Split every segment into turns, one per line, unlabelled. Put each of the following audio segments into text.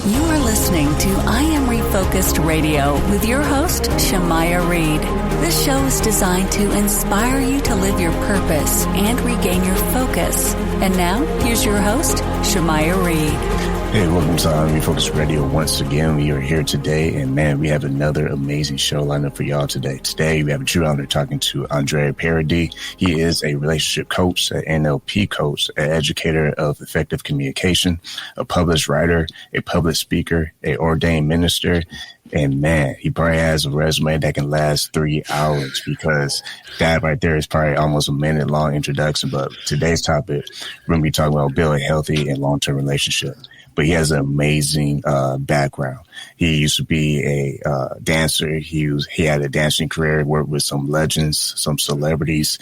You are listening to I Am Refocused Radio with your host, Shamaya Reed. This show is designed to inspire you to live your purpose and regain your focus. And now, here's your host, Shamaya Reed.
Hey, welcome to I Am Refocused Radio once again. We are here today, and man, we have another amazing show lined up for y'all today. Today, we have a true honor talking to Andre Paradis. He is a relationship coach, an NLP coach, an educator of effective communication, a published writer, a public speaker, an ordained minister. And man, he probably has a resume that can last 3 hours, because that right there is probably almost a minute long introduction. But today's topic, we're going to be talking about building a healthy and long-term relationship. But he has an amazing background. He used to be a dancer. He had a dancing career, worked with some legends, some celebrities.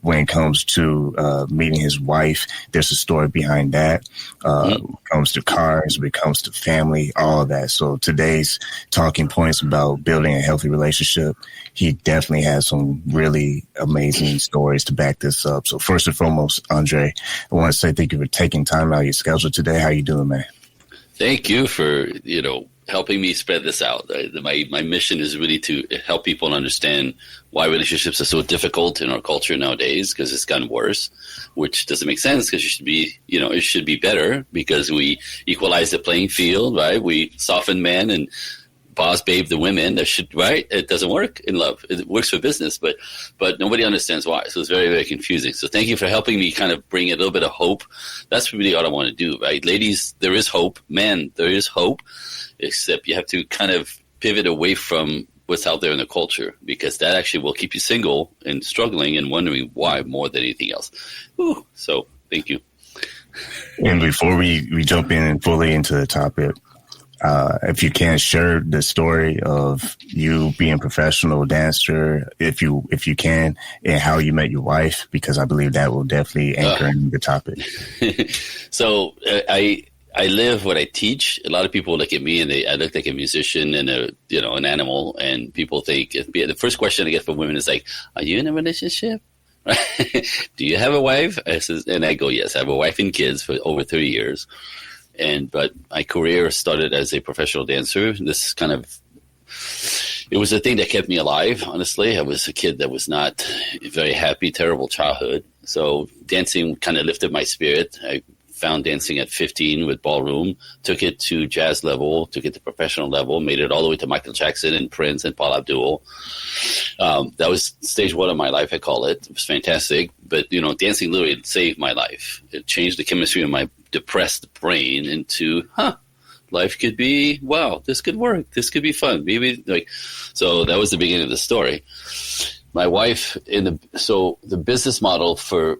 When it comes to meeting his wife, there's a story behind that. When it comes to cars, when it comes to family, all of that. So today's talking points about building a healthy relationship, he definitely has some really amazing stories to back this up. So first and foremost, Andre, I want to say thank you for taking time out of your schedule today. How you doing, man?
Thank you for, helping me spread this out. My mission is really to help people understand why relationships are so difficult in our culture nowadays, because it's gotten worse, which doesn't make sense, because it should be better, because we equalize the playing field, right? We soften men and boss babe the women. Right? It doesn't work in love. It works for business, but nobody understands why. So it's very, very confusing. So thank you for helping me kind of bring a little bit of hope. That's really all I want to do, right? Ladies, there is hope. Men, there is hope, except you have to kind of pivot away from what's out there in the culture, because that actually will keep you single and struggling and wondering why more than anything else. Ooh, so thank you.
And before we jump in fully into the topic, if you can share the story of you being a professional dancer, if you can, and how you met your wife, because I believe that will definitely anchor in the topic.
So I live what I teach. A lot of people look at me and I look like a musician and an animal, and people think the first question I get from women is like, "Are you in a relationship? Do you have a wife?" And I go, "Yes, I have a wife and kids for over 30 years." But my career started as a professional dancer. It was a thing that kept me alive, honestly. I was a kid that was not very happy, terrible childhood. So dancing kind of lifted my spirit. I found dancing at 15 with ballroom, took it to jazz level, took it to professional level, made it all the way to Michael Jackson and Prince and Paula Abdul. That was stage one of my life, I call it. It was fantastic. But, dancing literally saved my life. It changed the chemistry of my depressed brain into, life could be, wow, this could work. This could be fun. Maybe so that was the beginning of the story. My wife, the business model for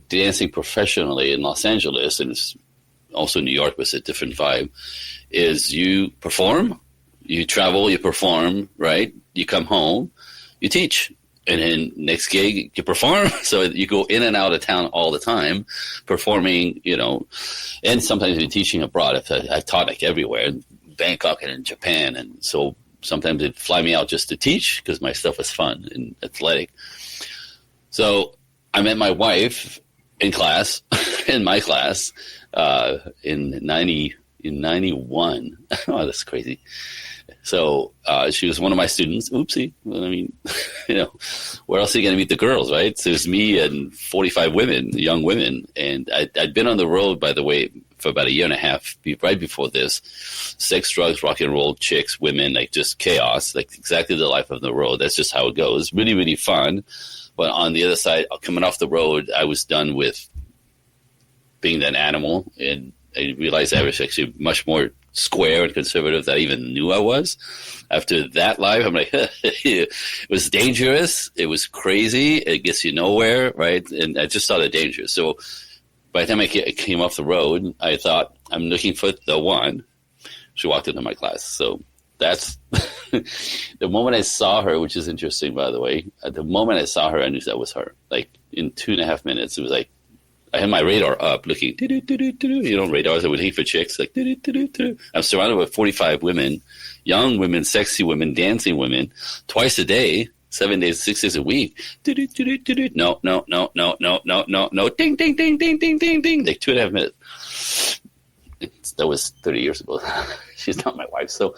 dancing professionally in Los Angeles, and it's also New York was a different vibe, is you perform, you travel, you perform, right? You come home, you teach. And then next gig, you perform. So you go in and out of town all the time, performing, and sometimes you're teaching abroad. I've taught everywhere, in Bangkok and in Japan. And so sometimes they'd fly me out just to teach, because my stuff was fun and athletic. So I met my wife in my class, in 91. Oh, that's crazy. So she was one of my students. Oopsie. I mean, where else are you going to meet the girls, right? So it was me and 45 women, young women. And I'd been on the road, by the way, for about a year and a half, right before this. Sex, drugs, rock and roll, chicks, women, just chaos, exactly the life of the road. That's just how it goes. Really, really fun. But on the other side, coming off the road, I was done with being that animal. And I realized I was actually much more square and conservative than I even knew I was. After that life, I'm like, it was dangerous. It was crazy. It gets you nowhere, right? And I just thought it dangerous. So by the time I came off the road, I thought, I'm looking for the one. She walked into my class. So that's the moment I saw her, which is interesting, by the way. At the moment I saw her, I knew that was her. In 2.5 minutes, it was like, I had my radar up looking, radars. I would hate for chicks, I'm surrounded with 45 women, young women, sexy women, dancing women, twice a day, 7 days, 6 days a week. No, ding, ding, ding, ding, ding, ding, ding, 2.5 minutes. that was 30 years ago. She's not my wife. So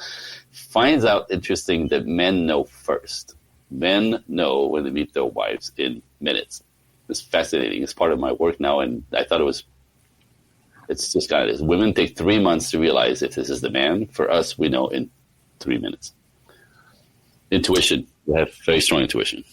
finds out interesting that men know first. Men know when they meet their wives in minutes. It's fascinating. It's part of my work now, and I thought it's just kind of this. Women take 3 months to realize if this is the man. For us, we know in 3 minutes. Intuition. We have very strong intuition.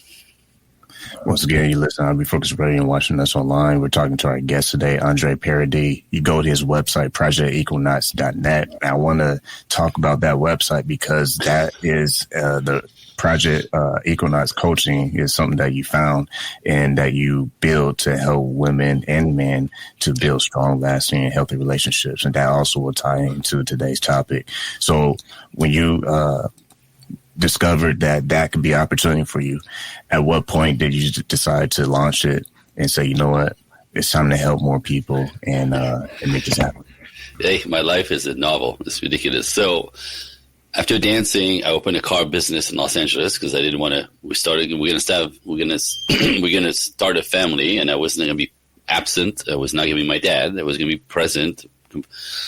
Once again, you listen to I Am Refocused Radio and watching us online. We're talking to our guest today, Andre Paradis. You go to his website, projectequinox.net. I want to talk about that website because that is the Project Equinox coaching is something that you found and that you build to help women and men to build strong, lasting, and healthy relationships. And that also will tie into today's topic. So when you discovered that could be an opportunity for you, at what point did you decide to launch it and say, you know what, it's time to help more people and make this happen?
Hey, my life is a novel. It's ridiculous. So after dancing, I opened a car business in Los Angeles because I didn't want to. We're gonna start a family, and I wasn't gonna be absent. I was not gonna be my dad. I was gonna be present.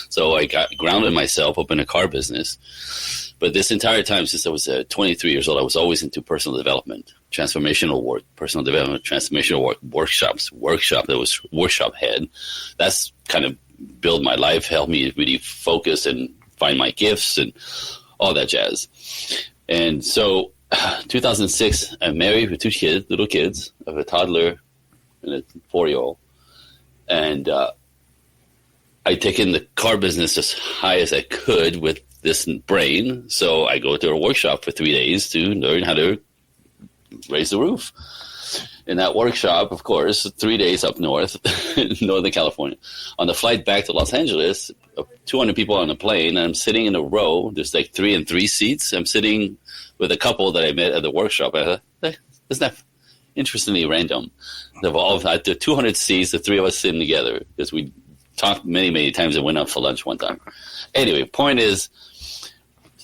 So I got grounded myself, opened a car business. But this entire time, since I was 23 years old, I was always into personal development, transformational work, personal development, transformational work, workshop that was workshop head. That's kind of built my life, helped me really focus and find my gifts and all that jazz. And so 2006, I'm married with 2 little kids. I have a toddler and a 4-year-old. And I'd taken the car business as high as I could with this brain. So I go to a workshop for 3 days to learn how to raise the roof. In that workshop, of course, 3 days up north in Northern California. On the flight back to Los Angeles, 200 people on a plane, and I'm sitting in a row. There's like 3 and 3 seats. I'm sitting with a couple that I met at the workshop. I thought, isn't that interestingly random? Of all the 200 seats, the 3 of us sitting together because we talked many, many times and went out for lunch one time. Anyway, point is,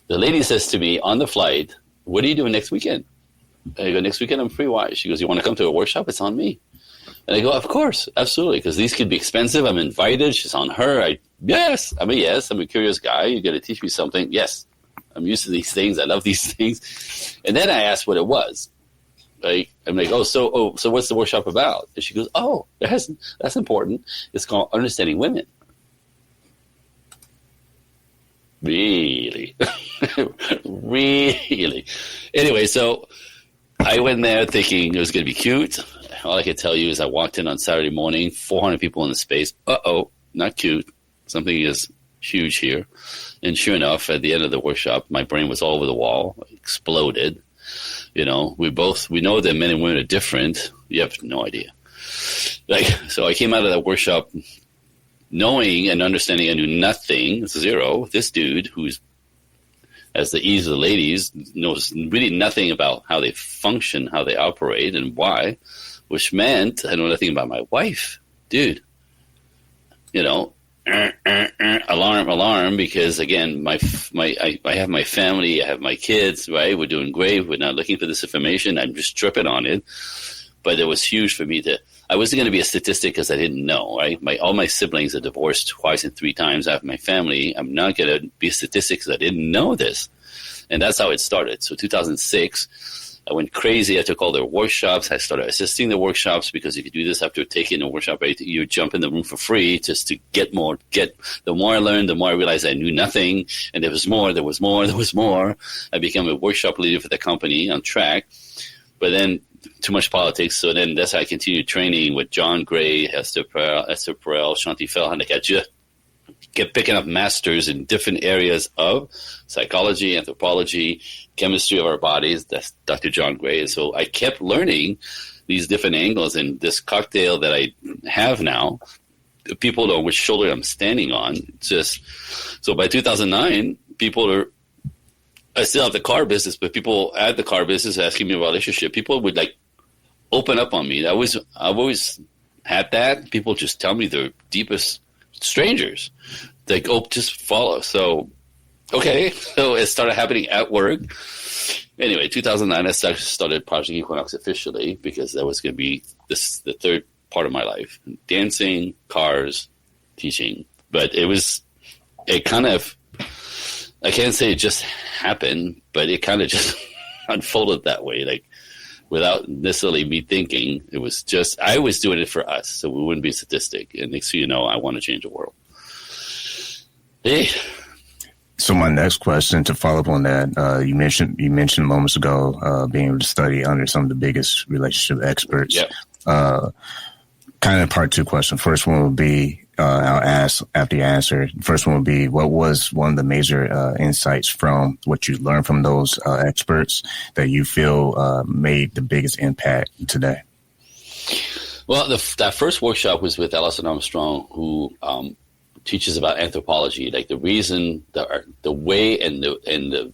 the lady says to me on the flight, what are you doing next weekend? I go, next weekend I'm free. Why? She goes, you want to come to a workshop? It's on me. And I go, of course, absolutely, because these could be expensive. I'm invited. She's on her. Yes. I'm a curious guy. You're going to teach me something. Yes. I'm used to these things. I love these things. And then I asked what it was. I'm like, so what's the workshop about? And she goes, that's important. It's called Understanding Women. Really? Really? Anyway, so I went there thinking it was going to be cute. All I could tell you is I walked in on Saturday morning, 400 people in the space. Not cute. Something is huge here. And sure enough, at the end of the workshop, my brain was all over the wall, exploded. You know, we know that men and women are different. You have no idea. So I came out of that workshop knowing and understanding I knew nothing, zero. This dude, who's as the ease of the ladies, knows really nothing about how they function, how they operate, and why, which meant I know nothing about my wife. Dude, you know, alarm, because again, I have my family, I have my kids, right? We're doing great. We're not looking for this information. I'm just tripping on it. But it was huge for me I wasn't going to be a statistic because I didn't know, right? All my siblings are divorced twice and 3 times. I have my family. I'm not going to be a statistic because I didn't know this. And that's how it started. So 2006, I went crazy. I took all their workshops. I started assisting the workshops because if you do this after taking a workshop, right, you jump in the room for free just to get more. The more I learned, the more I realized I knew nothing. And there was more. I became a workshop leader for the company on track. But then too much politics. So then that's how I continued training with John Gray, Esther Perel, Shanti Felhan. I just kept picking up masters in different areas of psychology, anthropology, chemistry of our bodies. That's Dr. John Gray. And so I kept learning these different angles, and this cocktail that I have now, people know which shoulder I'm standing on. So by 2009, I still have the car business, but people at the car business asking me about relationship, people would open up on me. I've always had that. People just tell me they're deepest strangers. Just follow. So, okay. So it started happening at work. Anyway, 2009, I started Project Equinox officially because that was going to be the third part of my life. Dancing, cars, teaching. But it was it kind of, I can't say it just happened, but it kind of just unfolded that way, like without necessarily me thinking. It was just, I was doing it for us, so we wouldn't be sadistic. And next thing you know, I want to change the world. Hey.
So my next question, to follow up on that, you mentioned moments ago being able to study under some of the biggest relationship experts.
Yep.
Kind of part two question. First one would be, I'll ask after you answer. First one would be, what was one of the major insights from what you learned from those experts that you feel made the biggest impact today?
Well, that first workshop was with Alison Armstrong, who teaches about anthropology, like the reason, the way, and the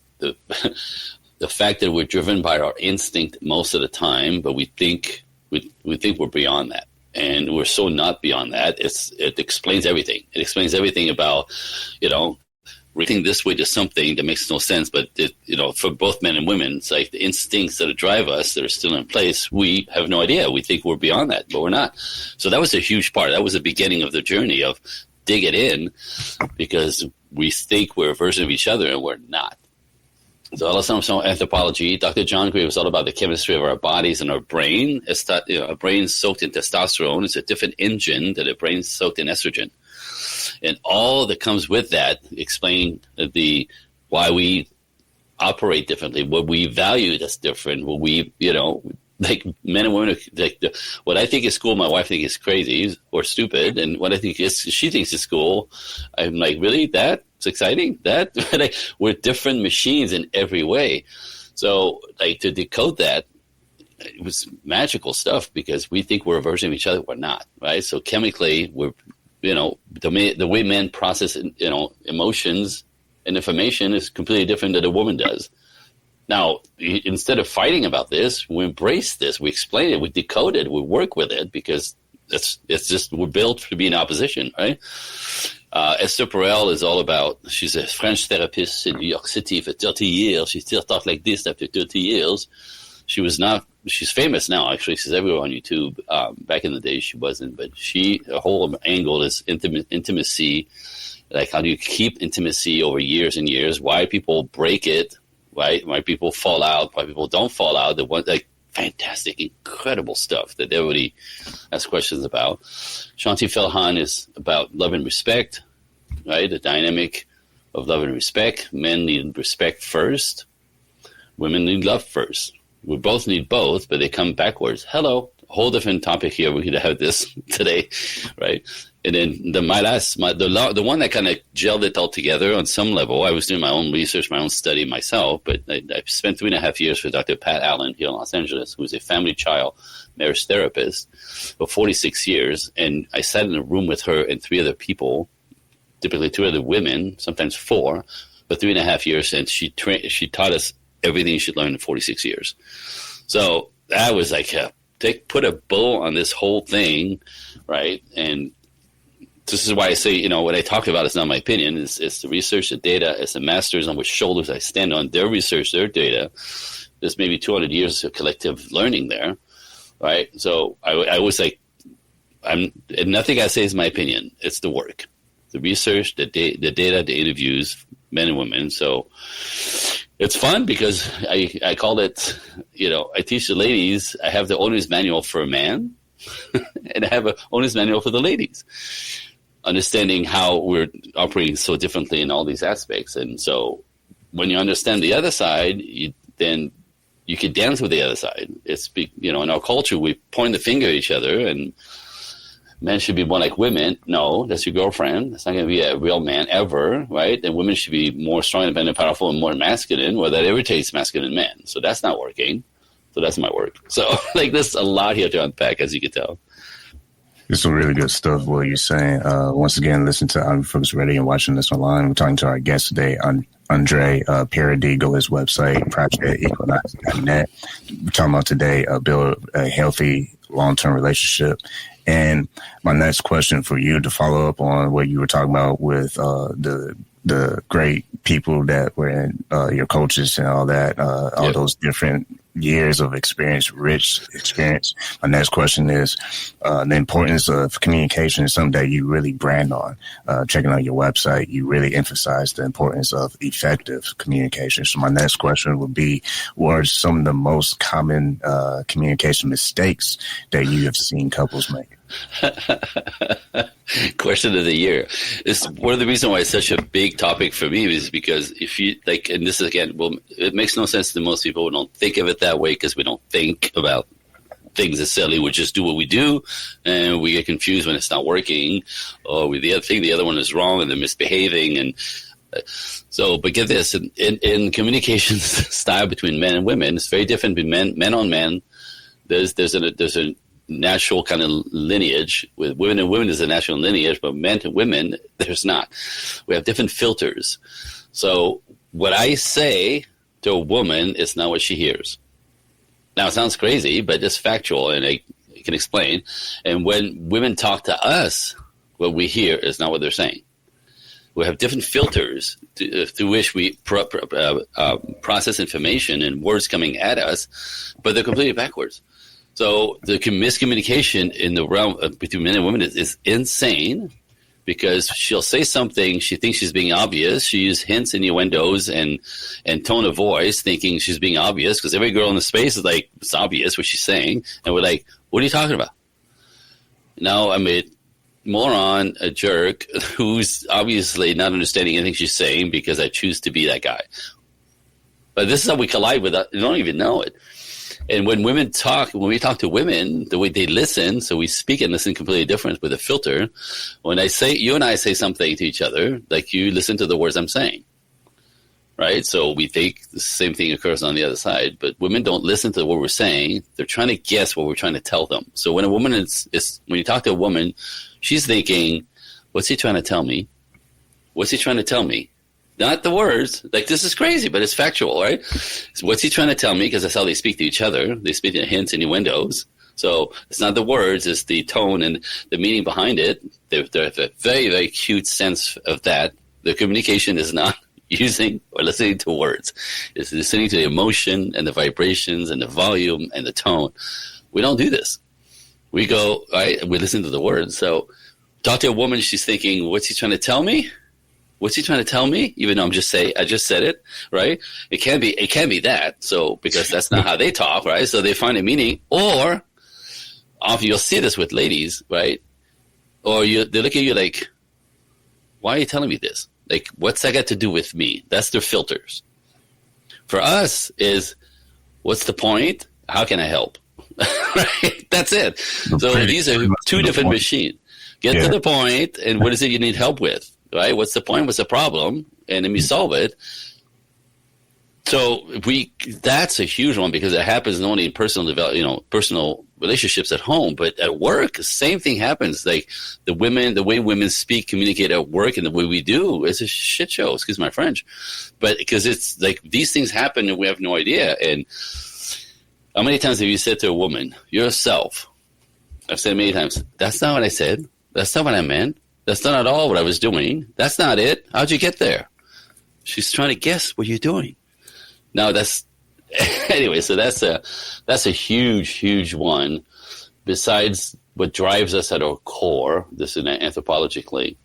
the fact that we're driven by our instinct most of the time, but we think we're beyond that, and we're so not beyond that. It explains everything. It explains everything about, reacting this way to something that makes no sense. But for both men and women, it's like the instincts that drive us that are still in place. We have no idea. We think we're beyond that, but we're not. So that was a huge part. That was the beginning of the journey of dig it in, because we think we're a version of each other and we're not. So Alison Armstrong, anthropology. Dr. John Gray was all about the chemistry of our bodies and our brain. A brain soaked in testosterone is a different engine than a brain soaked in estrogen. And all that comes with that explain why we operate differently, what we value that's different, what we, like men and women, what I think is cool, my wife thinks is crazy or stupid, and what I think she thinks is cool, I'm like, really? That's exciting? We're different machines in every way. So, to decode that, it was magical stuff, because we think we're a version of each other. We're not, right? So chemically, we're, the way men process, emotions and information is completely different than a woman does. Now, instead of fighting about this, we embrace this, we explain it, we decode it, we work with it, because it's just, we're built to be in opposition, right? Esther Perel is all about, she's a French therapist in New York City for 30 years. She still talks like this after 30 years. She's famous now, actually. She's everywhere on YouTube. Back in the day, she wasn't, but her whole angle is intimacy. Like, how do you keep intimacy over years and years? Why people break it? Why people fall out, why people don't fall out, fantastic, incredible stuff that everybody asks questions about. Shanti Felhan is about love and respect, right? The dynamic of love and respect. Men need respect first. Women need love first. We both need both, but they come backwards. Hello, a whole different topic here. We could have this today, right? And then the one that kind of gelled it all together on some level, I was doing my own research, my own study myself, but I spent 3.5 years with Dr. Pat Allen here in Los Angeles, who's a family child marriage therapist for 46 years. And I sat in a room with her and 3 other people, typically 2 other women, sometimes 4, for 3.5 years. And she taught us everything you should learn in 46 years. So that was like, put a bow on this whole thing, right? And this is why I say, what I talk about is not my opinion. It's the research, the data. It's the masters on which shoulders I stand on. Their research, their data. There's maybe 200 years of collective learning there, right? So I was like, nothing I say is my opinion. It's the work, the research, the data, the interviews, men and women. So it's fun because I call it, I teach the ladies. I have the owner's manual for a man, and I have an owner's manual for the ladies. Understanding how we're operating so differently in all these aspects. And so when you understand the other side, then you can dance with the other side. It's, in our culture, we point the finger at each other, and men should be more like women. No, that's your girlfriend. That's not going to be a real man ever, right? And women should be more strong, independent, powerful, and more masculine. Well, that irritates masculine men. So that's not working. So that's my work. So there's a lot here to unpack, as you can tell.
It's some really good stuff, what you're saying. Once again, listen to I Am Refocused Radio and watching this online. We're talking to our guest today, Andre Paradis. Go to his website, projectequinox.net. We're talking about today, build a healthy long-term relationship. And my next question for you, to follow up on what you were talking about with the the great people that were in your coaches and all that, all those different years of experience, rich experience. My next question is the importance of communication is something that you really brand on. Checking out your website, you really emphasize the importance of effective communication. So my next question would be, what are some of the most common communication mistakes that you have seen couples make?
Question of the year. It's one of the reasons why it's such a big topic for me is because if you like, and this is again, well, it makes no sense to most people. We don't think of it that way because we don't think about things necessarily. We just do what we do, and we get confused when it's not working, or we think the other one is wrong and they're misbehaving. And so, but get this, in communication style between men and women, it's very different between men on men. There's a natural kind of lineage. With women and women, there's a natural lineage, but men to women, there's not. We have different filters. So what I say to a woman is not what she hears. Now, it sounds crazy, but it's factual, and I can explain. And when women talk to us, what we hear is not what they're saying. We have different filters through which we process information and words coming at us, but they're completely backwards. So the miscommunication in the realm between men and women is insane, because she'll say something, she thinks she's being obvious. She uses hints, innuendos, and tone of voice, thinking she's being obvious, because every girl in the space is like, it's obvious what she's saying. And we're like, what are you talking about? Now I'm a moron, a jerk, who's obviously not understanding anything she's saying because I choose to be that guy. But this is how we collide with it. You don't even know it. And when we talk to women, the way they listen, so we speak and listen completely different with a filter. When you and I say something to each other, like, you listen to the words I'm saying, right? So we think the same thing occurs on the other side, but women don't listen to what we're saying. They're trying to guess what we're trying to tell them. So when a woman when you talk to a woman, she's thinking, what's he trying to tell me? What's he trying to tell me? Not the words. Like, this is crazy, but it's factual, right? So what's he trying to tell me? Because that's how they speak to each other. They speak in hints and innuendos. So it's not the words, it's the tone and the meaning behind it. They have a very, very acute sense of that. The communication is not using or listening to words. It's listening to the emotion and the vibrations and the volume and the tone. We don't do this. We go, right? We listen to the words. So talk to a woman, she's thinking, what's he trying to tell me? What's he trying to tell me? Even though I just said it, right? It can't be that. So, because that's not how they talk, right? So they find a meaning, or often you'll see this with ladies, right? Or they look at you like, why are you telling me this? Like, what's that got to do with me? That's their filters. For us is, what's the point? How can I help? Right? That's it. So these are two different machines. Get to the point, and what is it you need help with? Right? What's the point? What's the problem? And then we solve it. So that's a huge one, because it happens not only in personal relationships at home, but at work, the same thing happens. Like, the way women speak, communicate at work, and the way we do is a shit show. Excuse my French, but because it's like these things happen and we have no idea. And how many times have you said to a woman, yourself? I've said many times, that's not what I said. That's not what I meant. That's not at all what I was doing. That's not it. How'd you get there? She's trying to guess what you're doing. Now anyway, so that's a huge, huge one. Besides what drives us at our core, this is an anthropologically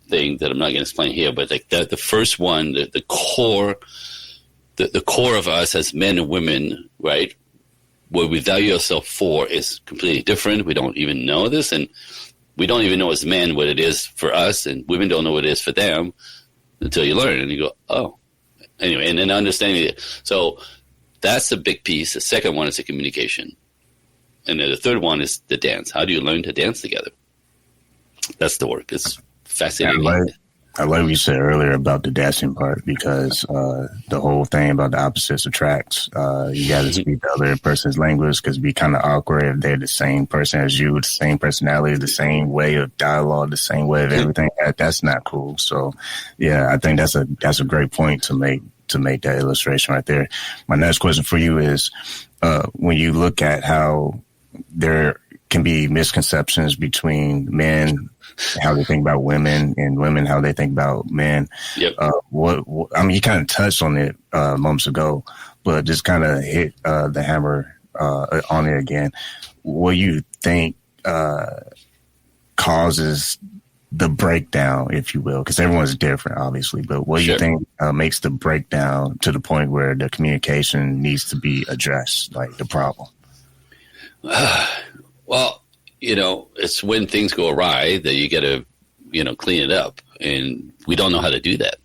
thing that I'm not going to explain here, but like the first one, the core of us as men and women, right? What we value ourselves for is completely different. We don't even know this, and we don't even know as men what it is for us, and women don't know what it is for them until you learn, and you go, oh. Anyway, and then understanding it. So that's a big piece. The second one is the communication. And then the third one is the dance. How do you learn to dance together? That's the work. It's fascinating.
I like what you said earlier about the dancing part, because the whole thing about the opposites attracts. You got to speak the other person's language, because it'd be kind of awkward if they're the same person as you, the same personality, the same way of dialogue, the same way of everything. That's not cool. So, yeah, I think that's a great point to make that illustration right there. My next question for you is, when you look at how there can be misconceptions between men, how they think about women, and women, how they think about men.
Yep.
I mean, you kind of touched on it moments ago, but just kind of hit the hammer on it again. What do you think causes the breakdown, if you will? Because everyone's different, obviously, but what do you think makes the breakdown to the point where the communication needs to be addressed, like the problem?
Well, it's when things go awry that you got to, clean it up. And we don't know how to do that,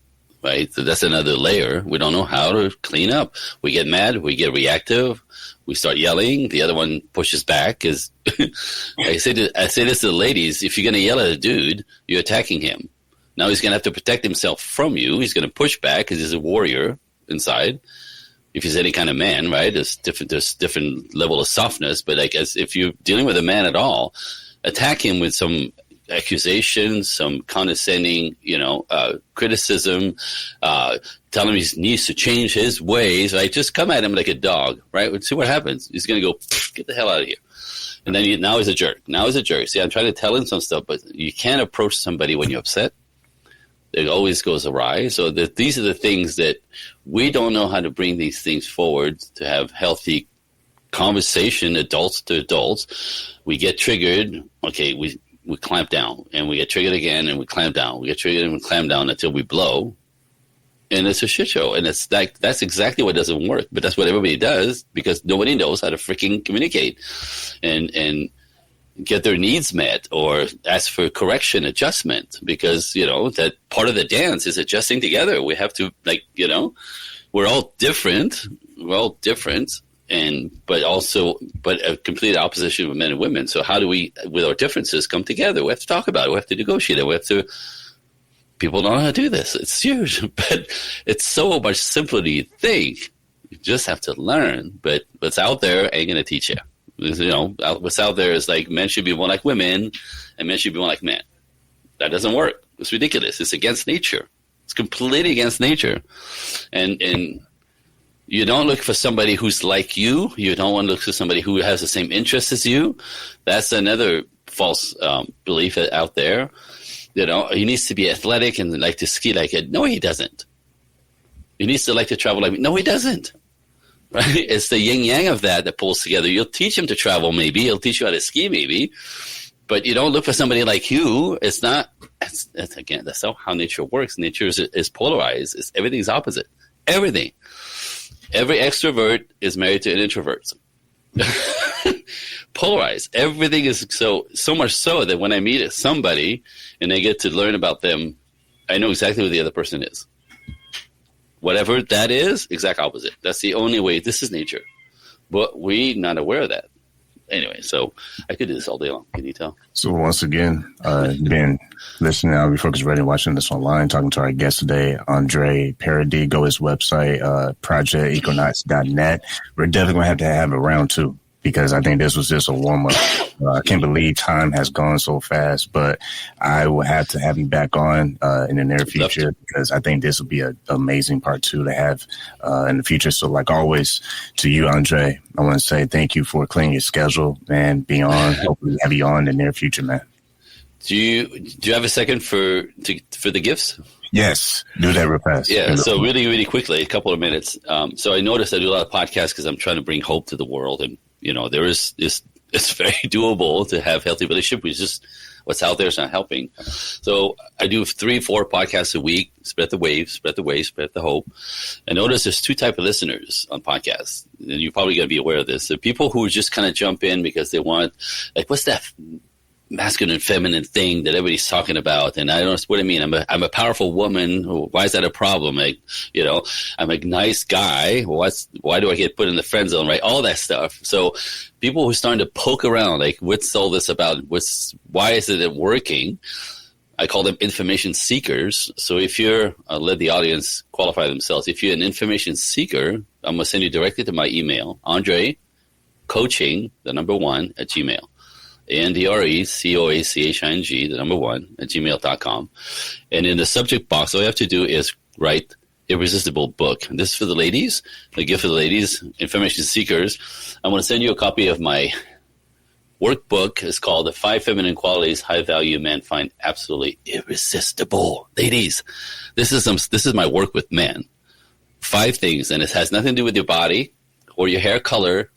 right? So that's another layer. We don't know how to clean up. We get mad. We get reactive. We start yelling. The other one pushes back. Because I say this to the ladies: if you're going to yell at a dude, you're attacking him. Now he's going to have to protect himself from you. He's going to push back because he's a warrior inside. If he's any kind of man, right? There's different level of softness. But I guess if you're dealing with a man at all, attack him with some accusations, some condescending, criticism. Tell him he needs to change his ways. Right? Just come at him like a dog, right? See what happens. He's going to go, get the hell out of here. And then now he's a jerk. See, I'm trying to tell him some stuff, but you can't approach somebody when you're upset. It always goes awry. So these are the things that we don't know how to bring these things forward to have healthy conversation, adults to adults. We get triggered. Okay, we clamp down, and we get triggered again, and we clamp down. We get triggered and we clamp down until we blow. And it's a shit show. And it's like, that's exactly what doesn't work. But that's what everybody does because nobody knows how to freaking communicate and get their needs met or ask for correction, adjustment, because, that part of the dance is adjusting together. We have to, we're all different. But a complete opposition of men and women. So how do we, with our differences, come together? We have to talk about it. We have to negotiate it. People don't know how to do this. It's huge, but it's so much simpler than you think. You just have to learn. But what's out there ain't going to teach you. What's out there is like men should be more like women and men should be more like men. That doesn't work. It's ridiculous. It's against nature. It's completely against nature. And you don't look for somebody who's like you. You don't want to look for somebody who has the same interests as you. That's another false belief out there. He needs to be athletic and like to ski like it. No, he doesn't. He needs to like to travel like me. No, he doesn't. Right? It's the yin yang of that pulls together. You'll teach him to travel, maybe. He'll teach you how to ski, maybe. But you don't look for somebody like you. It's not. That's how nature works. Nature is polarized. Everything's opposite. Everything. Every extrovert is married to an introvert. Polarized. Everything is so much so that when I meet somebody and I get to learn about them, I know exactly who the other person is. Whatever that is, exact opposite. That's the only way. This is nature. But we're not aware of that. Anyway, so I could do this all day long. Can you tell? So
once again, you've been listening to I Am Refocused Radio, watching this online, talking to our guest today, Andre Paradis. Go to his website, projectequinox.net. We're definitely going to have a round two, because I think this was just a warm-up. I can't believe time has gone so fast, but I will have to have you back on in the near future, because I think this will be an amazing part two to have in the future. So like always, to you, Andre, I want to say thank you for clearing your schedule, man, being on. Hopefully have you on in the near future, man.
Do you have a second for the gifts?
Yes, do that real fast.
Yeah, so really, really quickly, a couple of minutes. So I noticed I do a lot of podcasts because I'm trying to bring hope to the world, and it's very doable to have healthy relationship. It's just what's out there is not helping. So I do 3-4 podcasts a week. Spread the wave, spread the hope. I notice there's two types of listeners on podcasts, and you're probably going to be aware of this. The people who just kind of jump in because they want, like, what's that masculine and feminine thing that everybody's talking about, and I don't know what I mean. I'm a powerful woman. Why is that a problem? I'm a nice guy. Why do I get put in the friend zone? Right, all that stuff. So people who are starting to poke around, like, what's all this about? Why is it working? I call them information seekers. So if I'll let the audience qualify themselves. If you're an information seeker, I'm gonna send you directly to my email, Andre Coaching, the number 1 at Gmail. AndreCoaching, the number 1 at gmail.com. And in the subject box, all you have to do is write Irresistible Book. And this is for the ladies, the gift for the ladies, information seekers. I'm going to send you a copy of my workbook is called The 5 Feminine Qualities High Value Men Find Absolutely Irresistible. Ladies, this is my work with men. 5 things, and it has nothing to do with your body or your hair color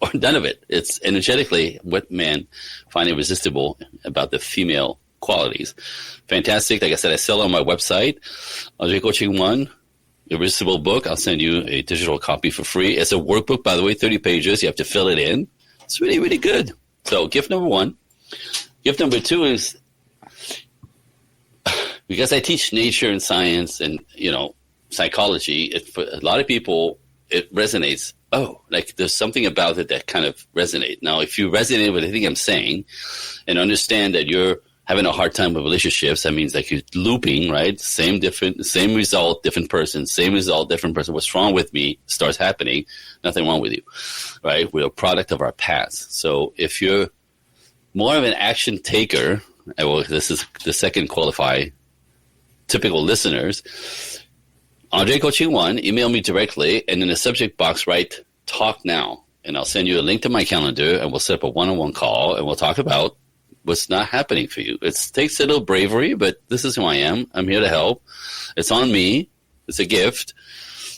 or none of it. It's energetically what men find irresistible about the female qualities. Fantastic. Like I said, I sell on my website, Andre Coaching 1. Irresistible book. I'll send you a digital copy for free. It's a workbook, by the way, 30 pages. You have to fill it in. It's really, really good. So gift number 1. Gift number 2 is, because I teach nature and science and, psychology, for a lot of people, it resonates. Oh, like there's something about it that kind of resonates. Now, if you resonate with anything I'm saying and understand that you're having a hard time with relationships, that means like you're looping, right? Same result, different person, same result, different person. What's wrong with me starts happening. Nothing wrong with you, right? We're a product of our past. So if you're more of an action taker, this is the second qualify, typical listeners, Andre Coaching 1, email me directly, and in the subject box, write talk now. And I'll send you a link to my calendar, and we'll set up a one-on-one call, and we'll talk about what's not happening for you. It takes a little bravery, but this is who I am. I'm here to help. It's on me. It's a gift.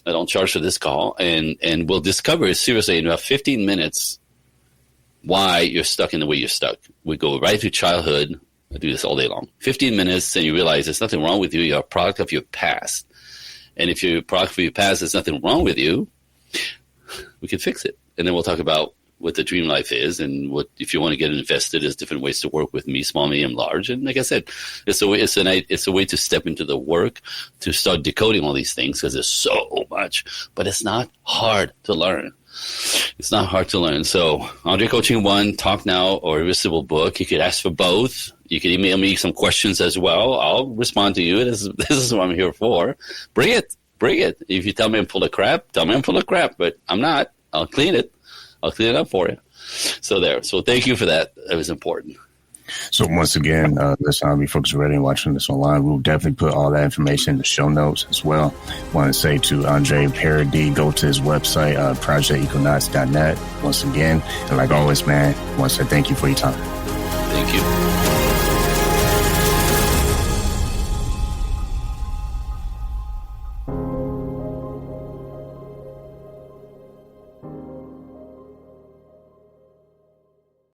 I don't charge for this call. And we'll discover seriously in about 15 minutes why you're stuck in the way you're stuck. We go right through childhood. I do this all day long. 15 minutes, and you realize there's nothing wrong with you. You're a product of your past. And if you're a product of your past, there's nothing wrong with you, we can fix it. And then we'll talk about what the dream life is, and what, if you want to get invested, there's different ways to work with me, small, medium, large. And like I said, it's a way to step into the work, to start decoding all these things, because there's so much, but it's not hard to learn. It's not hard to learn. So Andre Coaching 1, Talk Now, or Irresistible book. You could ask for both. You can email me some questions as well. I'll respond to you. This is what I'm here for. Bring it. If you tell me I'm full of crap, tell me I'm full of crap, but I'm not. I'll clean it. I'll clean it up for you. So there. So thank you for that. That was important.
So once again, listen, I Am Refocused Radio, watching this online. We'll definitely put all that information in the show notes as well. Want to say to Andre Paradis, go to his website, projectequinox.net once again. And like always, man, I want to say thank you for your time.
Thank you.